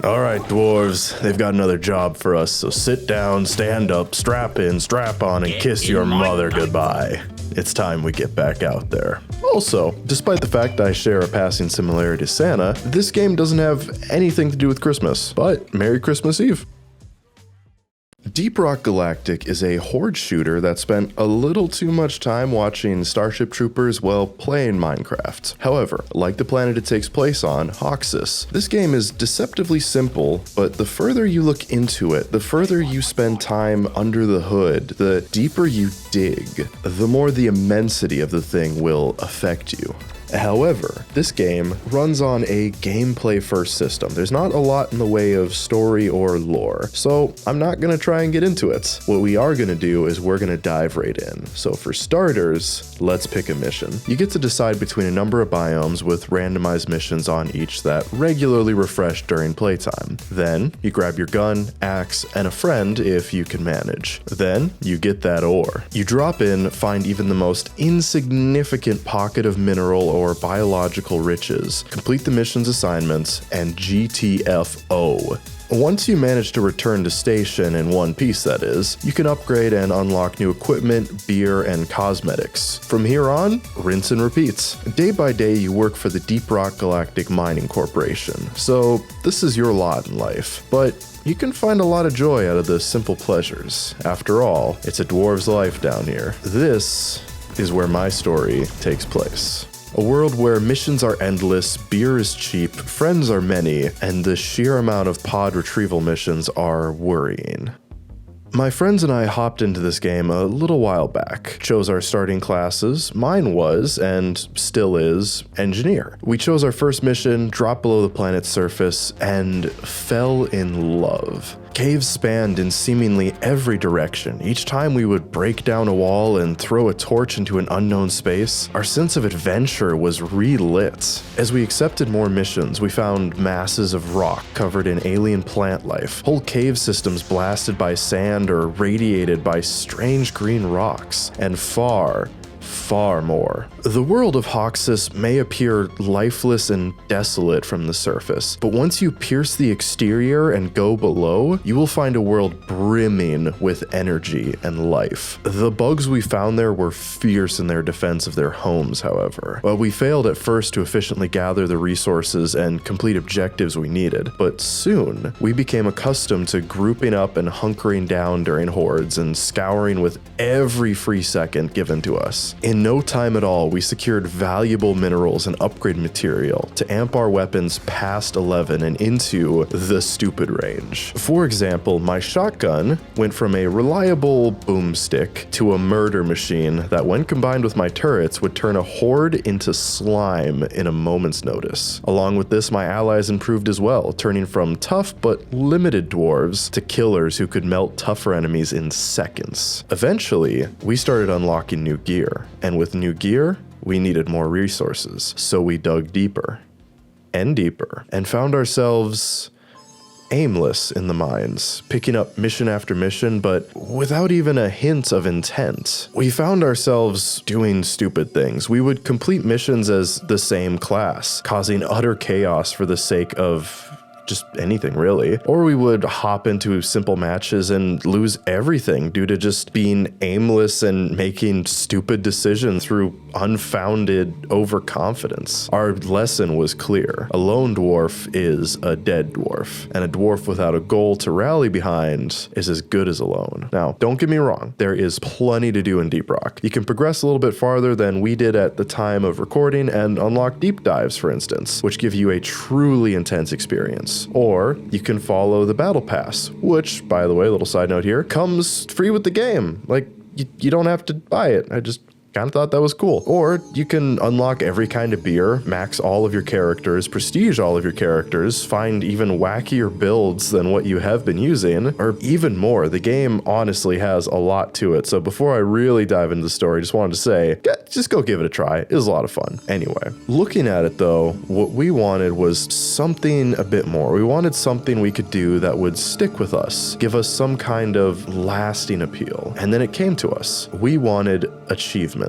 All right, dwarves, they've got another job for us, so sit down, stand up, strap in, strap on, and kiss your mother goodbye. It's time we get back out there. Also, despite the fact I share a passing similarity to Santa, this game doesn't have anything to do with Christmas, but Merry Christmas Eve. Deep Rock Galactic is a horde shooter that spent a little too much time watching Starship Troopers while playing Minecraft. However, like the planet it takes place on, Hoxus, this game is deceptively simple, but the further you look into it, the further you spend time under the hood, the deeper you dig, the more the immensity of the thing will affect you. However, this game runs on a gameplay first system. There's not a lot in the way of story or lore, so I'm not gonna try and get into it. What we are gonna do is we're gonna dive right in. So for starters, let's pick a mission. You get to decide between a number of biomes with randomized missions on each that regularly refresh during playtime. Then you grab your gun, axe, and a friend if you can manage. Then you get that ore. You drop in, find even the most insignificant pocket of mineral or biological riches, complete the mission's assignments, and GTFO. Once you manage to return to station in one piece, that is, you can upgrade and unlock new equipment, beer, and cosmetics. From here on, rinse and repeats. Day by day, you work for the Deep Rock Galactic Mining Corporation, so this is your lot in life. But you can find a lot of joy out of the simple pleasures. After all, it's a dwarf's life down here. This is where my story takes place. A world where missions are endless, beer is cheap, friends are many, and the sheer amount of pod retrieval missions are worrying. My friends and I hopped into this game a little while back, chose our starting classes. Mine was, and still is, engineer. We chose our first mission, dropped below the planet's surface, and fell in love. Caves spanned in seemingly every direction. Each time we would break down a wall and throw a torch into an unknown space, our sense of adventure was relit. As we accepted more missions, we found masses of rock covered in alien plant life, whole cave systems blasted by sand or radiated by strange green rocks, and far more. The world of Hoxus may appear lifeless and desolate from the surface, but once you pierce the exterior and go below, you will find a world brimming with energy and life. The bugs we found there were fierce in their defense of their homes, however. Well, we failed at first to efficiently gather the resources and complete objectives we needed, but soon we became accustomed to grouping up and hunkering down during hordes and scouring with every free second given to us. In no time at all, we secured valuable minerals and upgrade material to amp our weapons past 11 and into the stupid range. For example, my shotgun went from a reliable boomstick to a murder machine that, when combined with my turrets, would turn a horde into slime in a moment's notice. Along with this, my allies improved as well, turning from tough but limited dwarves to killers who could melt tougher enemies in seconds. Eventually, we started unlocking new gear. And with new gear, we needed more resources, so we dug deeper and deeper and found ourselves aimless in the mines, picking up mission after mission, but without even a hint of intent. We found ourselves doing stupid things. We would complete missions as the same class, causing utter chaos for the sake of just anything really. Or we would hop into simple matches and lose everything due to just being aimless and making stupid decisions through unfounded overconfidence. Our lesson was clear. A lone dwarf is a dead dwarf, and a dwarf without a goal to rally behind is as good as alone. Now, don't get me wrong, there is plenty to do in Deep Rock. You can progress a little bit farther than we did at the time of recording and unlock deep dives, for instance, which give you a truly intense experience. Or you can follow the battle pass, which, by the way, little side note here, comes free with the game. Like, you don't have to buy it. I just kind of thought that was cool. Or you can unlock every kind of beer, max all of your characters, prestige all of your characters, find even wackier builds than what you have been using, or even more. The game honestly has a lot to it. So before I really dive into the story, just wanted to say, just go give it a try. It was a lot of fun. Anyway, looking at it though, what we wanted was something a bit more. We wanted something we could do that would stick with us, give us some kind of lasting appeal. And then it came to us. We wanted achievement.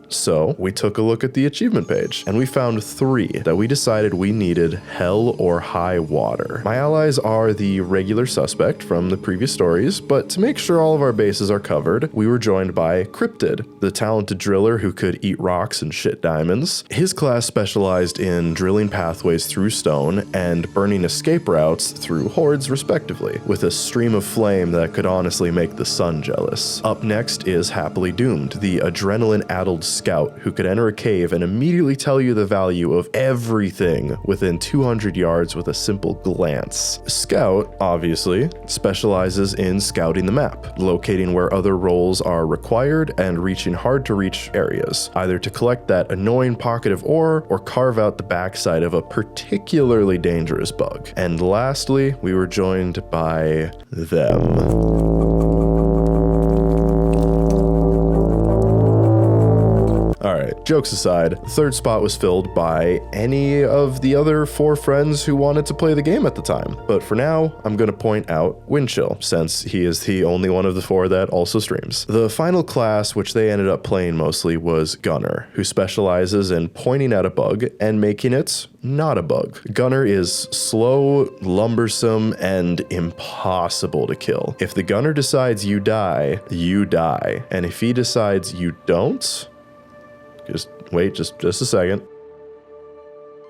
So we took a look at the achievement page, and we found 3 that we decided we needed hell or high water. My allies are the regular suspect from the previous stories, but to make sure all of our bases are covered, we were joined by Cryptid, the talented driller who could eat rocks and shit diamonds. His class specialized in drilling pathways through stone and burning escape routes through hordes respectively, with a stream of flame that could honestly make the sun jealous. Up next is Happily Doomed, the adrenaline-addled scout who could enter a cave and immediately tell you the value of everything within 200 yards with a simple glance. Scout, obviously, specializes in scouting the map, locating where other roles are required and reaching hard-to-reach areas, either to collect that annoying pocket of ore or carve out the backside of a particularly dangerous bug. And lastly, we were joined by them. Alright, jokes aside, the 3rd spot was filled by any of the other 4 friends who wanted to play the game at the time. But for now, I'm going to point out Windchill, since he is the only one of the 4 that also streams. The final class, which they ended up playing mostly, was Gunner, who specializes in pointing at a bug and making it not a bug. Gunner is slow, lumbersome, and impossible to kill. If the Gunner decides you die, you die. And if he decides you don't, just wait just a second.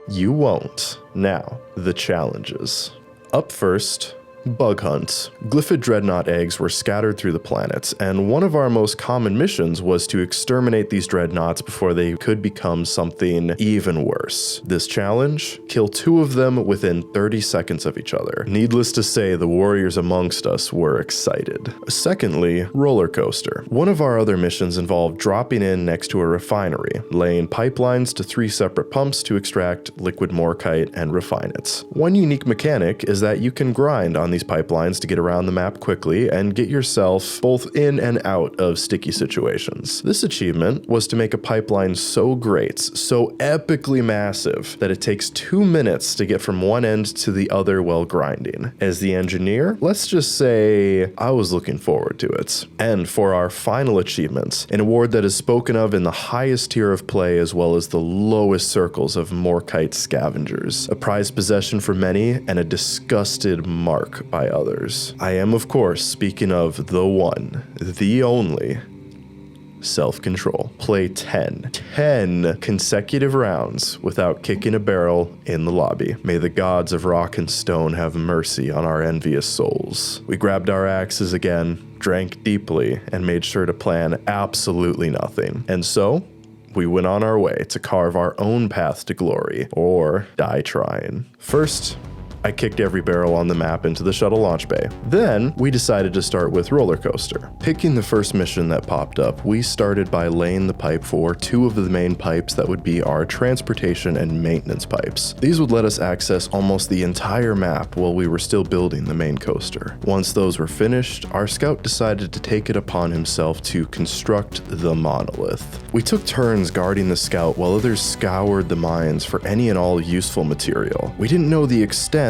You won't. Now, the challenges. Up first, bug hunt. Glyphid dreadnought eggs were scattered through the planets, and one of our most common missions was to exterminate these dreadnoughts before they could become something even worse. This challenge? Kill 2 of them within 30 seconds of each other. Needless to say, the warriors amongst us were excited. Secondly, roller coaster. One of our other missions involved dropping in next to a refinery, laying pipelines to 3 separate pumps to extract liquid morkite and refine it. One unique mechanic is that you can grind on these pipelines to get around the map quickly and get yourself both in and out of sticky situations. This achievement was to make a pipeline so great, so epically massive, that it takes 2 minutes to get from one end to the other while grinding. As the engineer, let's just say I was looking forward to it. And for our final achievement, an award that is spoken of in the highest tier of play as well as the lowest circles of morkite scavengers. A prized possession for many and a disgusted mark by others. I am, of course, speaking of the one, the only, self-control. Play 10 consecutive rounds without kicking a barrel in the lobby. May the gods of rock and stone have mercy on our envious souls. We grabbed our axes again, drank deeply, and made sure to plan absolutely nothing. And so, we went on our way to carve our own path to glory, or die trying. First, I kicked every barrel on the map into the shuttle launch bay. Then, we decided to start with roller coaster. Picking the first mission that popped up, we started by laying the pipe for 2 of the main pipes that would be our transportation and maintenance pipes. These would let us access almost the entire map while we were still building the main coaster. Once those were finished, our scout decided to take it upon himself to construct the monolith. We took turns guarding the scout while others scoured the mines for any and all useful material. We didn't know the extent,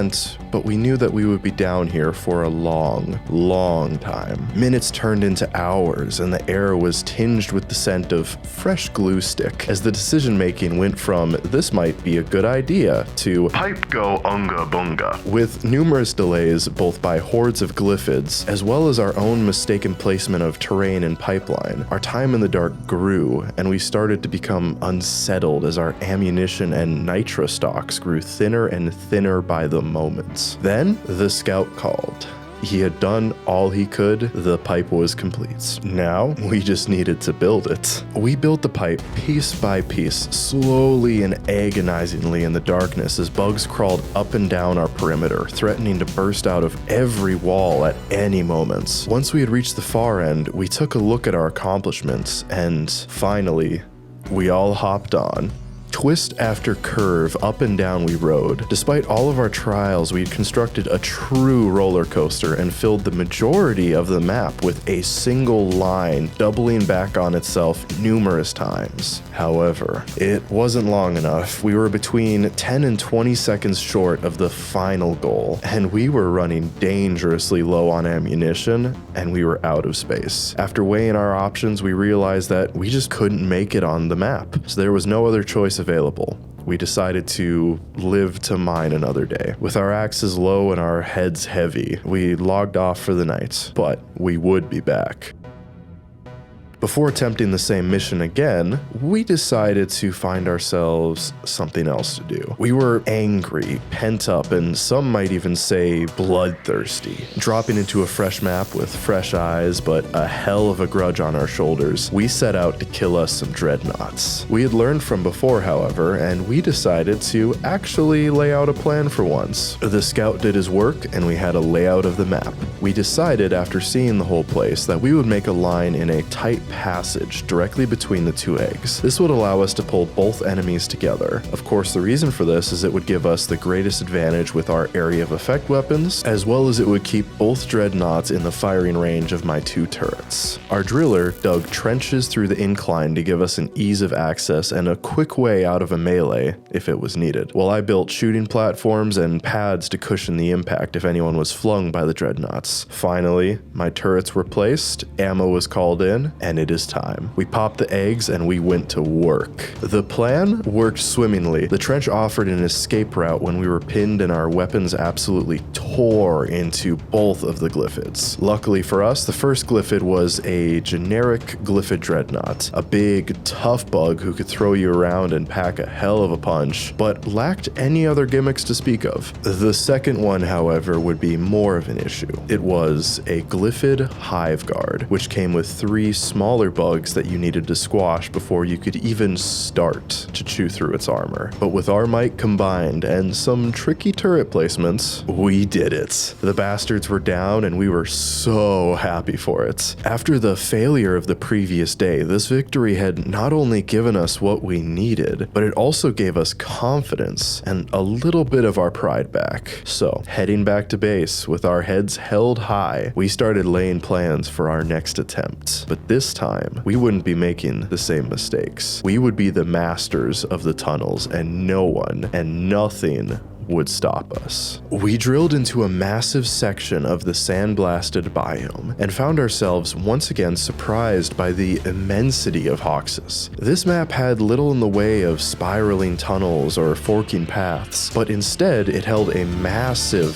but we knew that we would be down here for a long time. Minutes turned into hours, and the air was tinged with the scent of fresh glue stick, as the decision-making went from this might be a good idea to pipe go unga bunga. With numerous delays both by hordes of glyphids, as well as our own mistaken placement of terrain and pipeline, our time in the dark grew, and we started to become unsettled as our ammunition and nitro stocks grew thinner and thinner by the moments. Then the scout called. He had done all he could, the pipe was complete. Now, we just needed to build it. We built the pipe piece by piece, slowly and agonizingly in the darkness as bugs crawled up and down our perimeter, threatening to burst out of every wall at any moment. Once we had reached the far end, we took a look at our accomplishments, and finally, we all hopped on. Twist after curve, up and down we rode. Despite all of our trials, we had constructed a true roller coaster and filled the majority of the map with a single line, doubling back on itself numerous times. However, it wasn't long enough. We were between 10 and 20 seconds short of the final goal, and we were running dangerously low on ammunition, and we were out of space. After weighing our options, we realized that we just couldn't make it on the map, so there was no other choice available. We decided to live to mine another day. With our axes low and our heads heavy, we logged off for the night, but we would be back. Before attempting the same mission again, we decided to find ourselves something else to do. We were angry, pent up, and some might even say bloodthirsty. Dropping into a fresh map with fresh eyes, but a hell of a grudge on our shoulders, we set out to kill us some dreadnoughts. We had learned from before, however, and we decided to actually lay out a plan for once. The scout did his work, and we had a layout of the map. We decided, after seeing the whole place, that we would make a line in a tight passage directly between the two eggs. This would allow us to pull both enemies together. Of course, the reason for this is it would give us the greatest advantage with our area of effect weapons, as well as it would keep both dreadnoughts in the firing range of my two turrets. Our driller dug trenches through the incline to give us an ease of access and a quick way out of a melee if it was needed, while I built shooting platforms and pads to cushion the impact if anyone was flung by the dreadnoughts. Finally, my turrets were placed, ammo was called in, and it is time. We popped the eggs and we went to work. The plan worked swimmingly. The trench offered an escape route when we were pinned and our weapons absolutely tore into both of the glyphids. Luckily for us, the first glyphid was a generic glyphid dreadnought, a big, tough bug who could throw you around and pack a hell of a punch, but lacked any other gimmicks to speak of. The second one, however, would be more of an issue. It was a glyphid hive guard, which came with 3 smaller bugs that you needed to squash before you could even start to chew through its armor. But with our might combined and some tricky turret placements, we did it. The bastards were down and we were so happy for it. After the failure of the previous day, this victory had not only given us what we needed, but it also gave us confidence and a little bit of our pride back. So, heading back to base with our heads held high, we started laying plans for our next attempt. But this time, we wouldn't be making the same mistakes. We would be the masters of the tunnels, and no one and nothing would stop us. We drilled into a massive section of the sandblasted biome and found ourselves once again surprised by the immensity of Hoxus. This map had little in the way of spiraling tunnels or forking paths, but instead it held a massive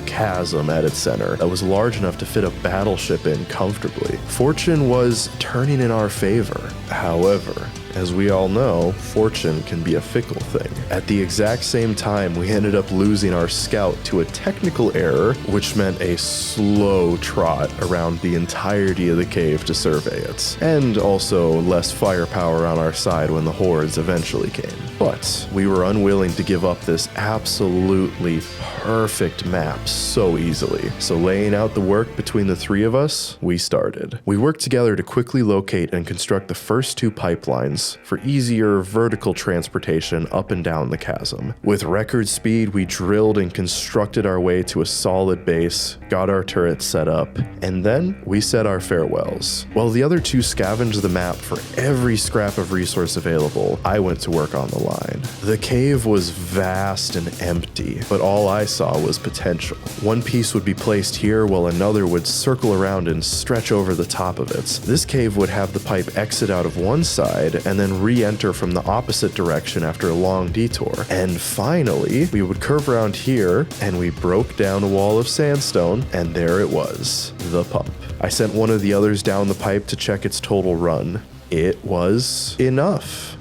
chasm at its center that was large enough to fit a battleship in comfortably. Fortune was turning in our favor. However, as we all know, fortune can be a fickle thing. At the exact same time, we ended up losing our scout to a technical error, which meant a slow trot around the entirety of the cave to survey it, and also less firepower on our side when the hordes eventually came. But we were unwilling to give up this absolutely perfect map so easily. So laying out the work between the 3 of us, we started. We worked together to quickly locate and construct the first 2 pipelines for easier vertical transportation up and down the chasm. With record speed, we drilled and constructed our way to a solid base, got our turrets set up, and then we said our farewells. While the other 2 scavenged the map for every scrap of resource available, I went to work on the line. The cave was vast and empty, but all I saw was potential. One piece would be placed here while another would circle around and stretch over the top of it. This cave would have the pipe exit out of one side and then re-enter from the opposite direction after a long detour. And finally, we would curve around here and we broke down a wall of sandstone, and there it was, the pump. I sent one of the others down the pipe to check its total run. It was enough.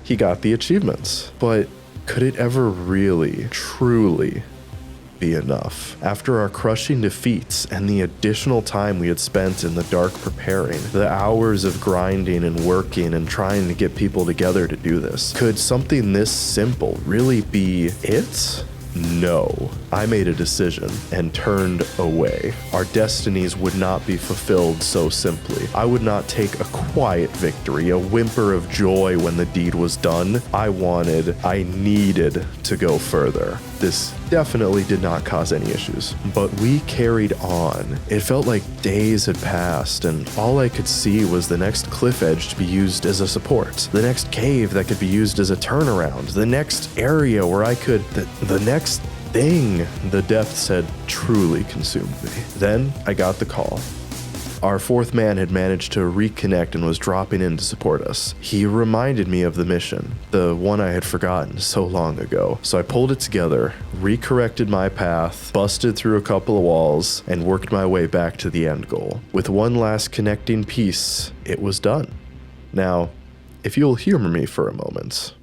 He got the achievements, but could it ever really, truly be enough? After our crushing defeats and the additional time we had spent in the dark preparing, the hours of grinding and working and trying to get people together to do this, could something this simple really be it? no. I made a decision and turned away. Our destinies would not be fulfilled so simply. I would not take a quiet victory, a whimper of joy when the deed was done. I needed to go further. This definitely did not cause any issues, but we carried on. It felt like days had passed, and all I could see was the next cliff edge to be used as a support, the next cave that could be used as a turnaround, the next area where I could, the next thing. The depths had truly consumed me. Then I got the call. Our fourth man had managed to reconnect and was dropping in to support us. He reminded me of the mission, the one I had forgotten so long ago. So I pulled it together, recorrected my path, busted through a couple of walls, and worked my way back to the end goal. With one last connecting piece, it was done. Now, if you'll humor me for a moment.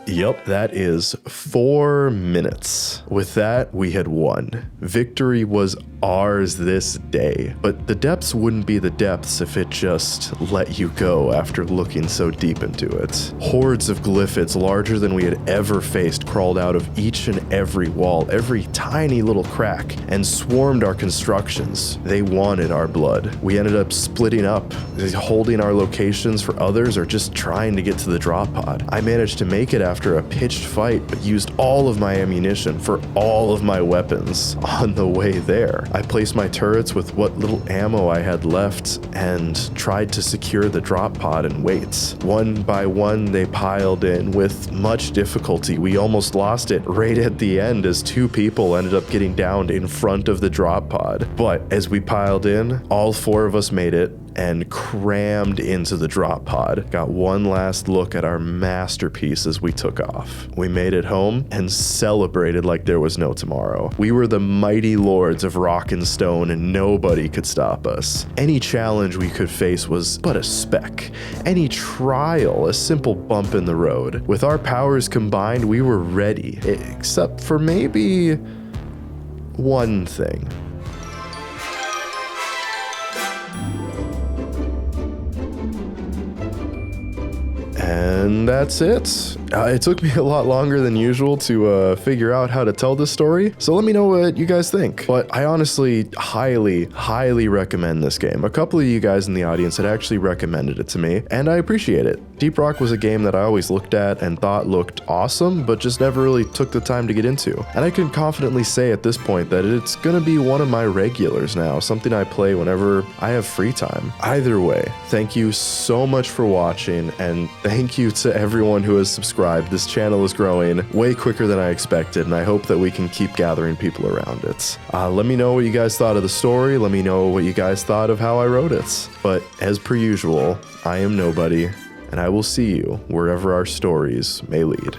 Yep, that is 4 minutes. With that, we had won. Victory was ours this day. But the depths wouldn't be the depths if it just let you go after looking so deep into it. Hordes of glyphids larger than we had ever faced crawled out of each and every wall, every tiny little crack, and swarmed our constructions. They wanted our blood. We ended up splitting up, holding our locations for others or just trying to get to the drop pod. I managed to make it after a pitched fight, but used all of my ammunition for all of my weapons on the way there. I placed my turrets with what little ammo I had left and tried to secure the drop pod and weights. One by one, they piled in with much difficulty. We almost lost it right at the end as 2 people ended up getting downed in front of the drop pod. But as we piled in, all 4 of us made it and crammed into the drop pod. Got one last look at our masterpiece as we took off. We made it home and celebrated like there was no tomorrow. We were the mighty lords of rock and stone and nobody could stop us. Any challenge we could face was but a speck. Any trial, a simple bump in the road. With our powers combined, we were ready, except for maybe one thing. And that's it. It took me a lot longer than usual to figure out how to tell this story, so let me know what you guys think. But I honestly highly recommend this game. A couple of you guys in the audience had actually recommended it to me, and I appreciate it. Deep Rock was a game that I always looked at and thought looked awesome, but just never really took the time to get into. And I can confidently say at this point that it's gonna be one of my regulars now, something I play whenever I have free time. Either way, thank you so much for watching, and thank you to everyone who has subscribed. This channel is growing way quicker than I expected, and I hope that we can keep gathering people around it. Let me know what you guys thought of the story. Let me know what you guys thought of how I wrote it. But as per usual, I am nobody, and I will see you wherever our stories may lead.